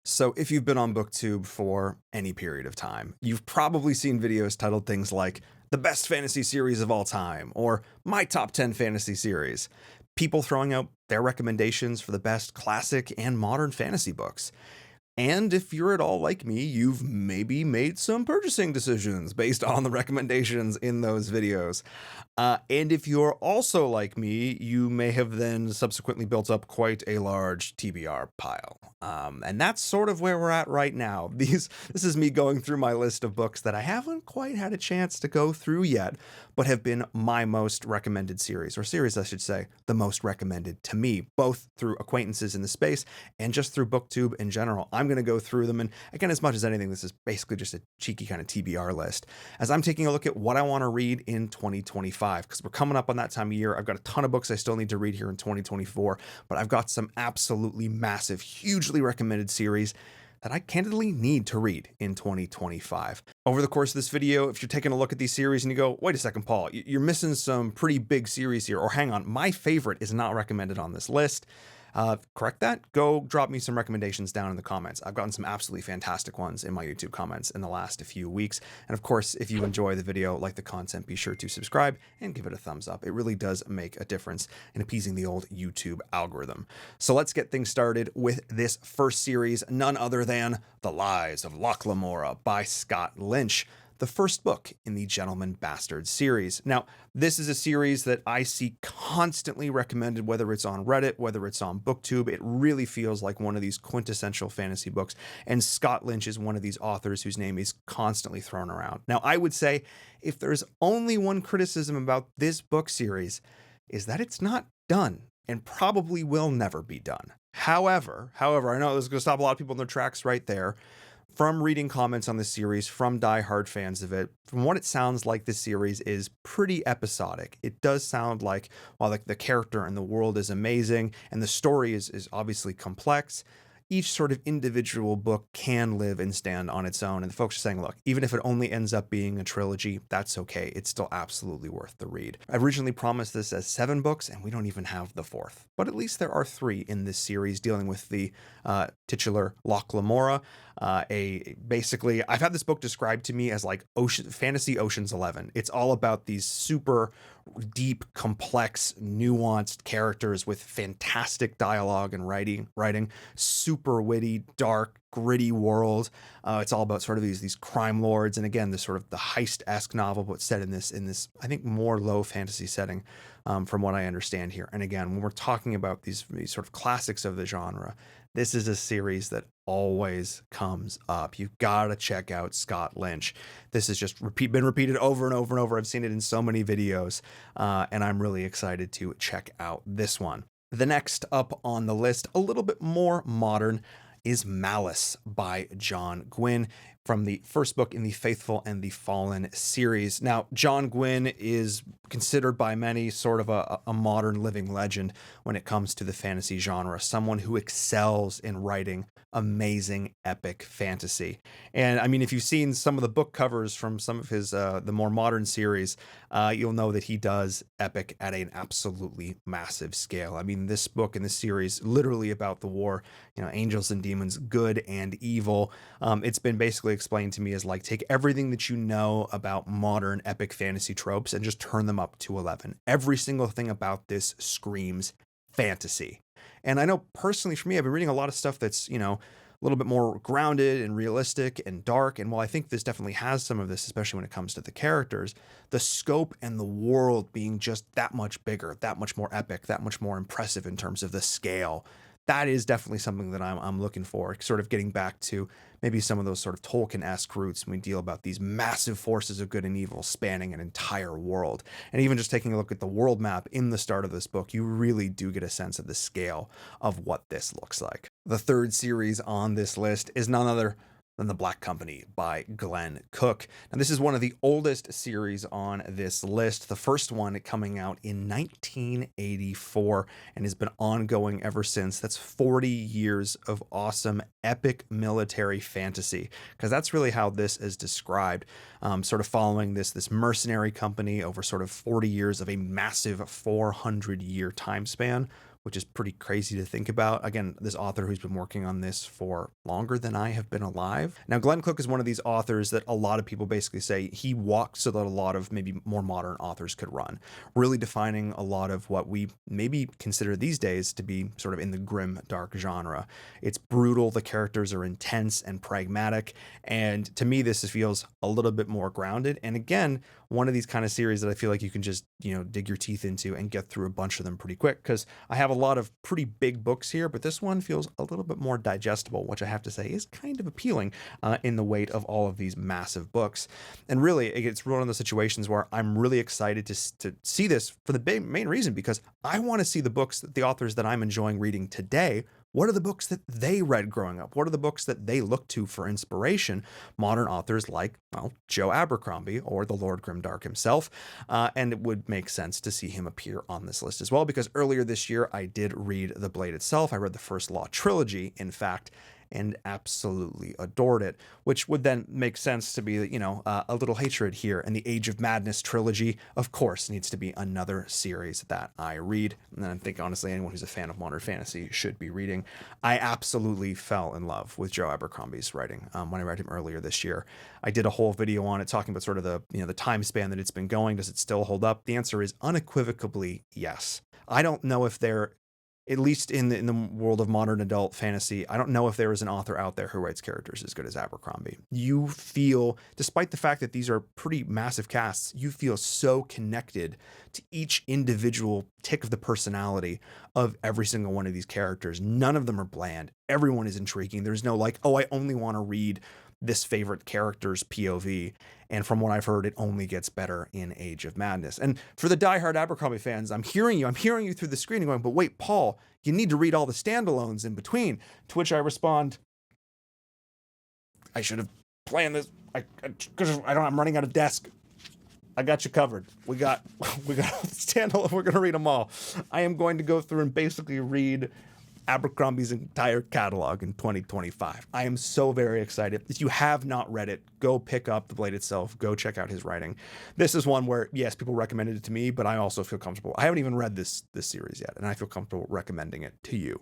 So if you've been on BookTube for any period of time, you've probably seen videos titled things like the best fantasy series of all time or my top 10 fantasy series. People throwing out their recommendations for the best classic and modern fantasy books. And if you're at all like me, you've maybe made some purchasing decisions based on the recommendations in those videos. And if you're also like me, you may have then subsequently built up quite a large TBR pile. And that's sort of where we're at right now. This is me going through my list of books that I haven't quite had a chance to go through yet, but have been my most recommended series, or series, I should say, the most recommended to me, both through acquaintances in the space and just through BookTube in general. I'm going to go through them. And again, as much as anything, this is basically just a cheeky kind of TBR list as I'm taking a look at what I want to read in 2025, because we're coming up on that time of year. I've got a ton of books I still need to read here in 2024, but I've got some absolutely massive, hugely recommended series that I candidly need to read in 2025. Over the course of this video, if you're taking a look at these series and you go, wait a second, Paul, you're missing some pretty big series here, or hang on, my favorite is not recommended on this list. Correct that? Go drop me some recommendations down in the comments. I've gotten some absolutely fantastic ones in my YouTube comments in the last few weeks. And of course, if you enjoy the video, like the content, be sure to subscribe and give it a thumbs up. It really does make a difference in appeasing the old YouTube algorithm. So let's get things started with this first series, none other than The Lies of Locke Lamora by Scott Lynch, the first book in the Gentleman Bastard series. Now, this is a series that I see constantly recommended, whether it's on Reddit, whether it's on BookTube. It really feels like one of these quintessential fantasy books, and Scott Lynch is one of these authors whose name is constantly thrown around. Now, I would say if there's only one criticism about this book series, is that it's not done and probably will never be done. However, I know this is going to stop a lot of people in their tracks right there. From reading comments on this series, from diehard fans of it, from what it sounds like, this series is pretty episodic. It does sound like, while the character and the world is amazing, and the story is obviously complex, each sort of individual book can live and stand on its own. And the folks are saying, look, even if it only ends up being a trilogy, that's okay. It's still absolutely worth the read. I originally promised this as 7 books, and we don't even have the 4th. But at least there are 3 in this series dealing with the titular Locke Lamora. Basically, I've had this book described to me as like fantasy Ocean's 11. It's all about these super deep, complex, nuanced characters with fantastic dialogue and writing, super witty, dark, gritty world. It's all about sort of these crime lords, and again, this sort of the heist-esque novel, but set in this I think more low fantasy setting, from what I understand here. And again, when we're talking about these sort of classics of the genre, this is a series that always comes up. You've got to check out Scott Lynch. This has just been repeated over and over and over. I've seen it in so many videos, and I'm really excited to check out this one. The next up on the list, a little bit more modern, is Malice by John Gwynne, from the first book in the Faithful and the Fallen series. Now, John Gwynne is considered by many sort of a modern living legend when it comes to the fantasy genre, someone who excels in writing amazing epic fantasy. And I mean, if you've seen some of the book covers from some of his the more modern series, you'll know that he does epic at an absolutely massive scale. I mean, this book in this series literally about the war, angels and demons, good and evil. It's been basically explained to me as like, take everything that you know about modern epic fantasy tropes and just turn them up to 11. Every single thing about this screams fantasy. And I know personally for me, I've been reading a lot of stuff that's, a little bit more grounded and realistic and dark. And while I think this definitely has some of this, especially when it comes to the characters, the scope and the world being just that much bigger, that much more epic, that much more impressive in terms of the scale, that is definitely something that I'm looking for, sort of getting back to maybe some of those sort of Tolkien-esque roots when we deal about these massive forces of good and evil spanning an entire world. And even just taking a look at the world map in the start of this book, you really do get a sense of the scale of what this looks like. The third series on this list is none other than The Black Company by Glenn Cook. Now, this is one of the oldest series on this list, the first one coming out in 1984 and has been ongoing ever since. That's 40 years of awesome, epic military fantasy, because that's really how this is described, sort of following this mercenary company over sort of 40 years of a massive 400-year time span. which is pretty crazy to think about. Again, this author who's been working on this for longer than I have been alive. Now, Glenn Cook is one of these authors that a lot of people basically say he walked so that a lot of maybe more modern authors could run, really defining a lot of what we maybe consider these days to be sort of in the grim, dark genre. It's brutal. The characters are intense and pragmatic. And to me, this feels a little bit more grounded. And again, one of these kind of series that I feel like you can just, dig your teeth into and get through a bunch of them pretty quick, because I have a lot of pretty big books here, but this one feels a little bit more digestible, which I have to say is kind of appealing in the weight of all of these massive books. And really, it's one of those situations where I'm really excited to see this for the main reason, because I want to see the books that the authors that I'm enjoying reading today. What are the books that they read growing up? What are the books that they look to for inspiration? Modern authors like, Joe Abercrombie or the Lord Grimdark himself. And it would make sense to see him appear on this list as well, because earlier this year I did read The Blade itself. I read the first Law trilogy, in fact, and absolutely adored it, which would then make sense to be, a little hatred here. And the Age of Madness trilogy, of course, needs to be another series that I read. And I think, honestly, anyone who's a fan of modern fantasy should be reading. I absolutely fell in love with Joe Abercrombie's writing when I read him earlier this year. I did a whole video on it talking about sort of the time span that it's been going. Does it still hold up? The answer is unequivocally yes. I don't know if at least in the world of modern adult fantasy, I don't know if there is an author out there who writes characters as good as Abercrombie. You feel, despite the fact that these are pretty massive casts, you feel so connected to each individual tick of the personality of every single one of these characters. None of them are bland. Everyone is intriguing. There's no I only want to read this favorite character's POV. And from what I've heard, it only gets better in Age of Madness. And for the diehard Abercrombie fans, I'm hearing you through the screen and going, but wait, Paul, you need to read all the standalones in between. To which I respond, I should have planned this. I'm running out of desk. I got you covered. We got standalone. We're going to read them all. I am going to go through and basically read Abercrombie's entire catalog in 2025. I am so very excited. If you have not read it, go pick up The Blade itself. Go check out his writing. This is one where, yes, people recommended it to me, but I also feel comfortable. I haven't even read this series yet, and I feel comfortable recommending it to you.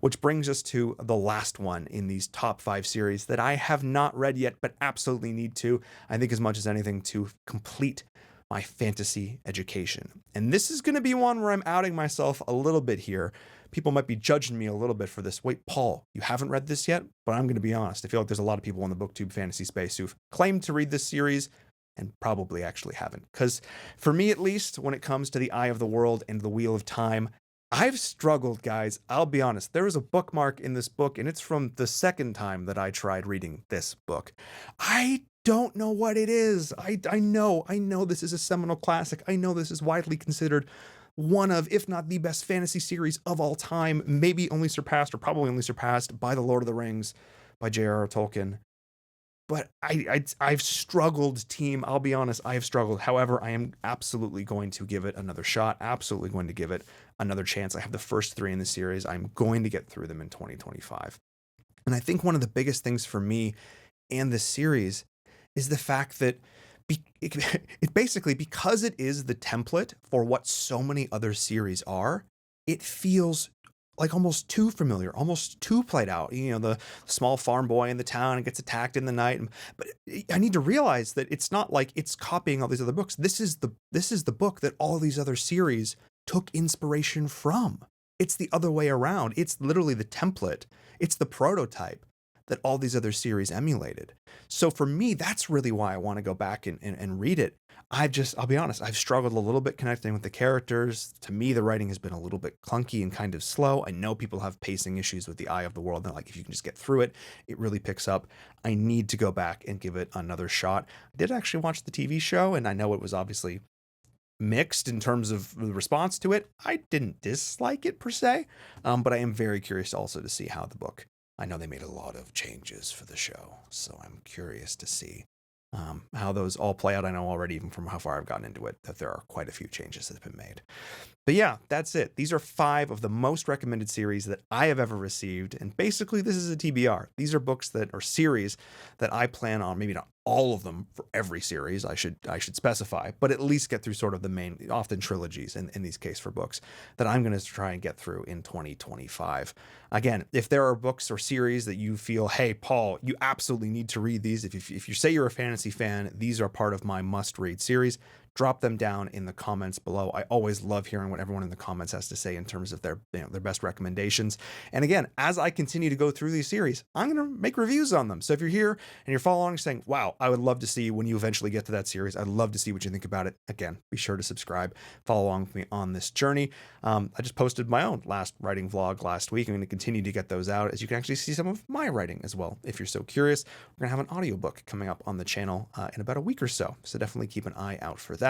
Which brings us to the last one in these top 5 series that I have not read yet, but absolutely need to, I think as much as anything, to complete my fantasy education. And this is going to be one where I'm outing myself a little bit here. People might be judging me a little bit for this. Wait, Paul, you haven't read this yet? But I'm going to be honest. I feel like there's a lot of people in the BookTube fantasy space who've claimed to read this series and probably actually haven't. Because for me, at least, when it comes to The Eye of the World and The Wheel of Time, I've struggled, guys. I'll be honest. There is a bookmark in this book, and it's from the second time that I tried reading this book. I don't know what it is. I know this is a seminal classic. I know this is widely considered one of, if not the best fantasy series of all time, maybe only surpassed or probably only surpassed by The Lord of the Rings by J.R.R. Tolkien. But I've struggled, team. I'll be honest, I have struggled. However, I am absolutely going to give it another shot, absolutely going to give it another chance. I have the first 3 in the series. I'm going to get through them in 2025. And I think one of the biggest things for me and this series is the fact that it basically, because it is the template for what so many other series are, it feels like almost too familiar, almost too played out. The small farm boy in the town and gets attacked in the night. But I need to realize that it's not like it's copying all these other books. This is the book that all these other series took inspiration from. It's the other way around. It's literally the template. It's the prototype that all these other series emulated. So for me, that's really why I want to go back and read it. I'll be honest, I've struggled a little bit connecting with the characters. To me, the writing has been a little bit clunky and kind of slow. I know people have pacing issues with The Eye of the World. They're like, if you can just get through it, it really picks up. I need to go back and give it another shot. I did actually watch the TV show, and I know it was obviously mixed in terms of the response to it. I didn't dislike it per se, but I am very curious also to see how the book, I know they made a lot of changes for the show, so I'm curious to see how those all play out. I know already, even from how far I've gotten into it, that there are quite a few changes that have been made. But yeah, that's it. These are 5 of the most recommended series that I have ever received. And basically, this is a TBR. These are books that are series that I plan on maybe not all of them for every series, I should specify, but at least get through sort of the main, often trilogies in these case for books that I'm going to try and get through in 2025. Again, if there are books or series that you feel, hey, Paul, you absolutely need to read these. If you say you're a fantasy fan, these are part of my must-read series. Drop them down in the comments below. I always love hearing what everyone in the comments has to say in terms of their best recommendations. And again, as I continue to go through these series, I'm going to make reviews on them. So if you're here and you're following saying, wow, I would love to see when you eventually get to that series, I'd love to see what you think about it. Again, be sure to subscribe, follow along with me on this journey. I just posted my own last writing vlog last week. I'm going to continue to get those out as you can actually see some of my writing as well. If you're so curious, we're going to have an audiobook coming up on the channel in about a week or so. So definitely keep an eye out for that.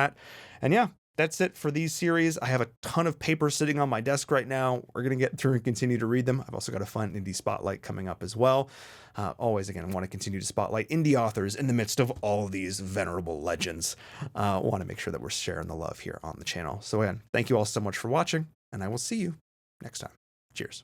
And yeah, that's it for these series. I have a ton of papers sitting on my desk right now. We're going to get through and continue to read them. I've also got a fun indie spotlight coming up as well. Always, again, I want to continue to spotlight indie authors in the midst of all of these venerable legends. I want to make sure that we're sharing the love here on the channel. So again, thank you all so much for watching, and I will see you next time. Cheers.